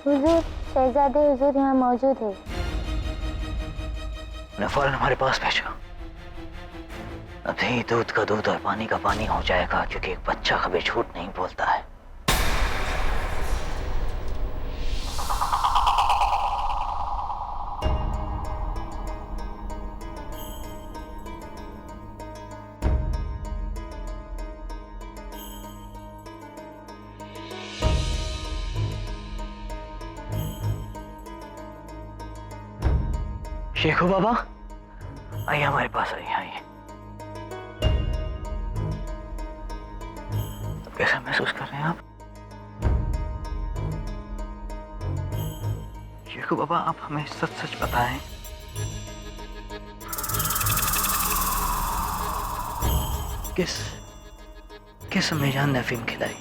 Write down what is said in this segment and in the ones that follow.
हुजूर, शहजादे हुजूर यहाँ मौजूद है। उन्हें फौरन हमारे पास भेजो। अभी दूध का दूध और पानी का पानी हो जाएगा, क्योंकि एक बच्चा कभी झूठ नहीं बोलता है। शेखू बाबा, आइए हमारे पास, आइए आइए। अब कैसा महसूस कर रहे हैं आप? शेखू बाबा, आप हमें सच सच बताएं, किस किस अम्मीजान ने अफीम खिलाई?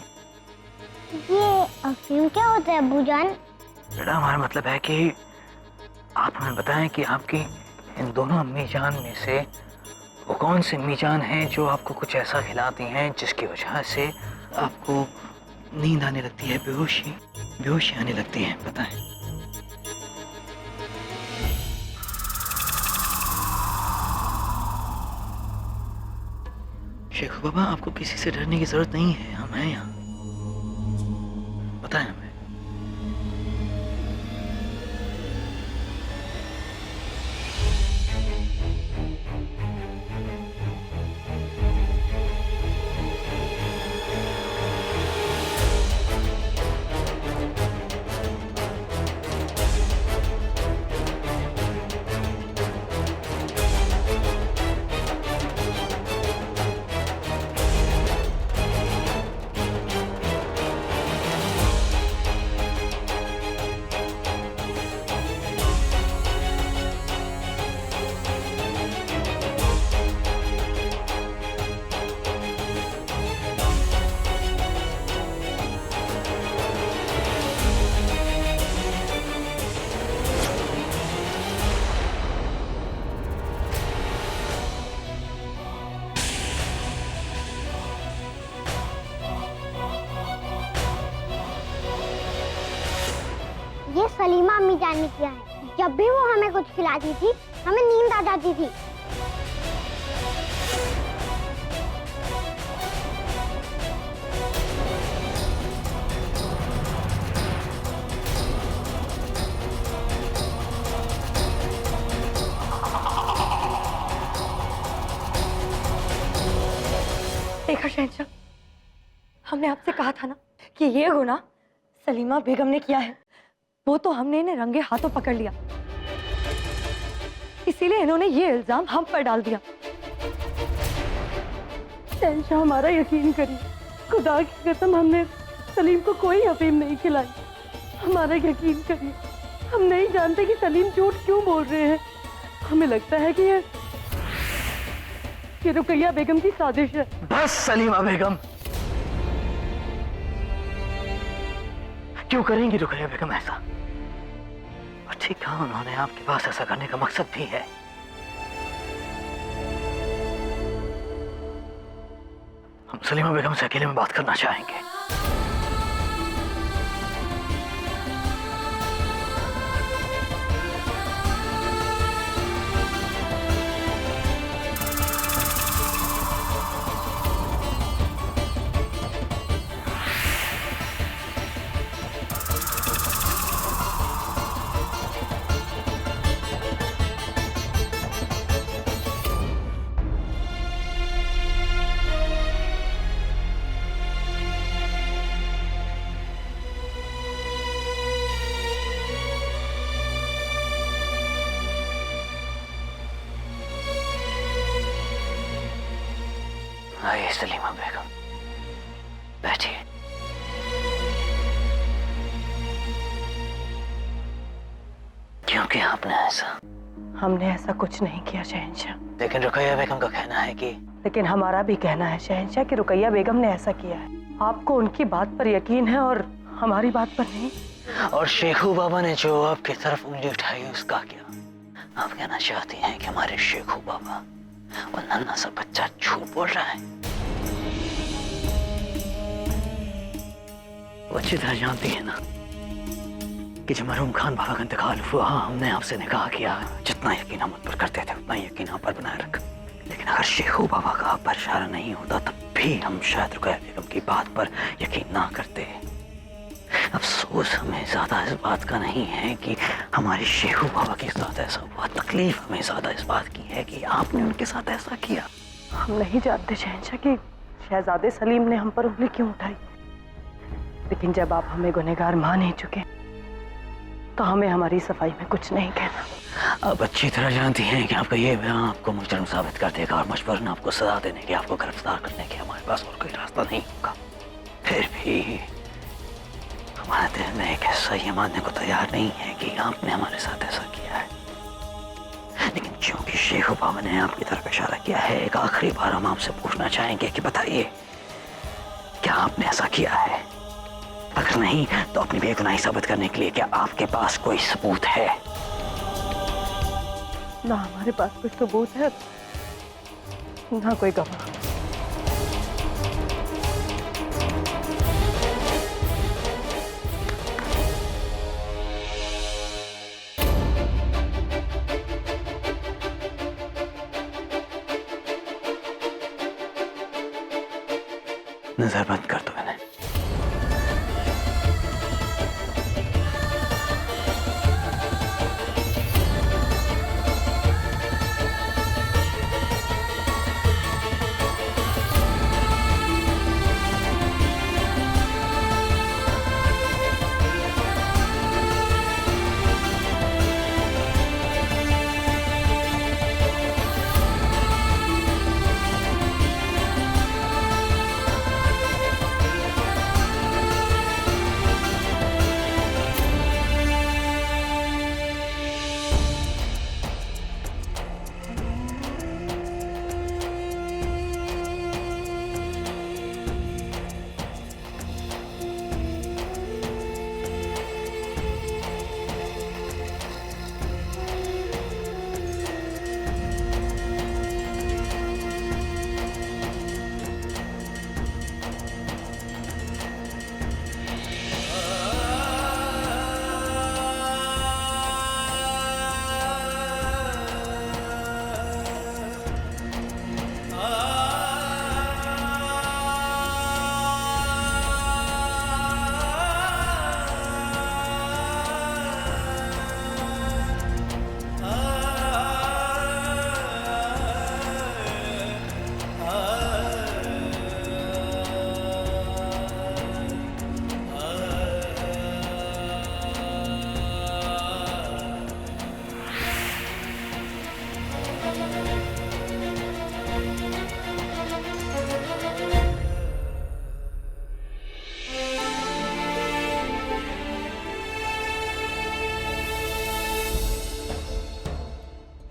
ये अफीम क्या होता है अब्बूजान? बेटा, हमारा मतलब है कि आप हमें बताएं कि आपकी इन दोनों अम्मीजान में से वो कौन सी अम्मीजान हैं जो आपको कुछ ऐसा खिलाती हैं जिसकी वजह से आपको नींद आने लगती है, बेहोशी आने लगती है, बताएं। शेखू बाबा, आपको किसी से डरने की जरूरत नहीं है, हम हैं यहाँ, बताएं हमें। ये सलीमा अम्मी जान ने किया है। जब भी वो हमें कुछ खिलाती थी, हमें नींद आ जाती थी। देखा शहंशाह, हमने आपसे कहा था ना कि ये गुनाह सलीमा बेगम ने किया है। वो तो हमने इन्हें रंगे हाथों पकड़ लिया, इसीलिए इन्होंने ये इल्जाम हम पर डाल दिया। शहंशाह, हमारा यकीन करिए, खुदा की कसम हमने सलीम को कोई अफीम नहीं खिलाई। हमारा यकीन करिए, हम नहीं जानते कि सलीम झूठ क्यों बोल रहे हैं। हमें लगता है कि ये रुकैया बेगम की साजिश है। बस सलीमा बेगम, क्यों करेंगी रुकैया बेगम ऐसा? और ठीक कहा उन्होंने, आपके पास ऐसा करने का मकसद भी है। हम सलीमा बेगम से अकेले में बात करना चाहेंगे। आइए सलीमा बेगम, बैठिए। क्योंकि आपने हमने ऐसा कुछ नहीं किया शहंशाह। लेकिन रुकैया बेगम का कहना है कि लेकिन हमारा भी कहना है शहंशाह कि रुकैया बेगम ने ऐसा किया है। आपको उनकी बात पर यकीन है और हमारी बात पर नहीं। और शेखू बाबा ने जो आपकी तरफ उंगली उठाई उसका क्या? आप कहना चाहती हैं कि हमारे शेखू बाबा वो नन्हा सा बच्चा झूठ बोल रहा है? वो अच्छी तरह जानती है ना कि जब मरहूम खान बाबा का इंतकाल हुआ हमने आपसे निकाह किया। जितना यकीन हम उन पर करते थे उतना यकीन आप पर बनाए रखा। लेकिन अगर शेखू बाबा का आप पर इशारा नहीं होता तब भी हम शायद रुकैया बेगम की बात पर यकीन ना करते। अफसोस हमें ज्यादा इस बात का नहीं है कि हमारे शेखू बाबा के साथ ऐसा हुआ, तकलीफ हमें ज्यादा इस बात की है कि आपने उनके साथ ऐसा किया। हम नहीं जानते शहंशाह कि शहजादे सलीम ने हम पर उंगली क्यों उठाई, लेकिन जब आप हमें गुनहगार मान ही चुके तो हमें हमारी सफाई में कुछ नहीं कहना। आप अच्छी तरह जानती हैं कि आपका ये बयान आपको मुजरिम साबित कर देगा और मजबूरन आपको सजा देने की, आपको गिरफ्तार करने की हमारे पास और कोई रास्ता नहीं होगा। फिर भी हमारा दिल में एक हिस्सा ये मानने को तैयार नहीं है कि आपने हमारे साथ ऐसा किया है। लेकिन क्योंकि शेखू बाबा ने आपकी तरफ इशारा किया है, एक आखिरी बार हम आपसे पूछना चाहेंगे कि बताइए क्या आपने ऐसा किया है? अगर नहीं तो अपनी बेगुनाही साबित करने के लिए क्या आपके पास कोई सबूत है? ना हमारे पास कोई सबूत है, ना कोई गवाह। नजर बंद कर दो मैंने।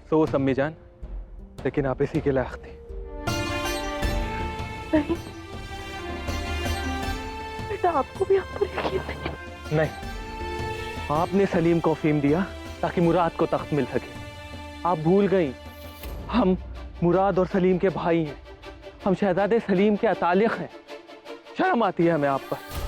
तो अम्मी जान, लेकिन आप इसी के लायक थी। नहीं बेटा, आपको भी आप पर यकीन नहीं? नहीं, आपने सलीम को अफीम दिया ताकि मुराद को तख्त मिल सके। आप भूल गई हम मुराद और सलीम के भाई हैं, हम शहजादे सलीम के अतालिक हैं। शर्म आती है हमें आप पर।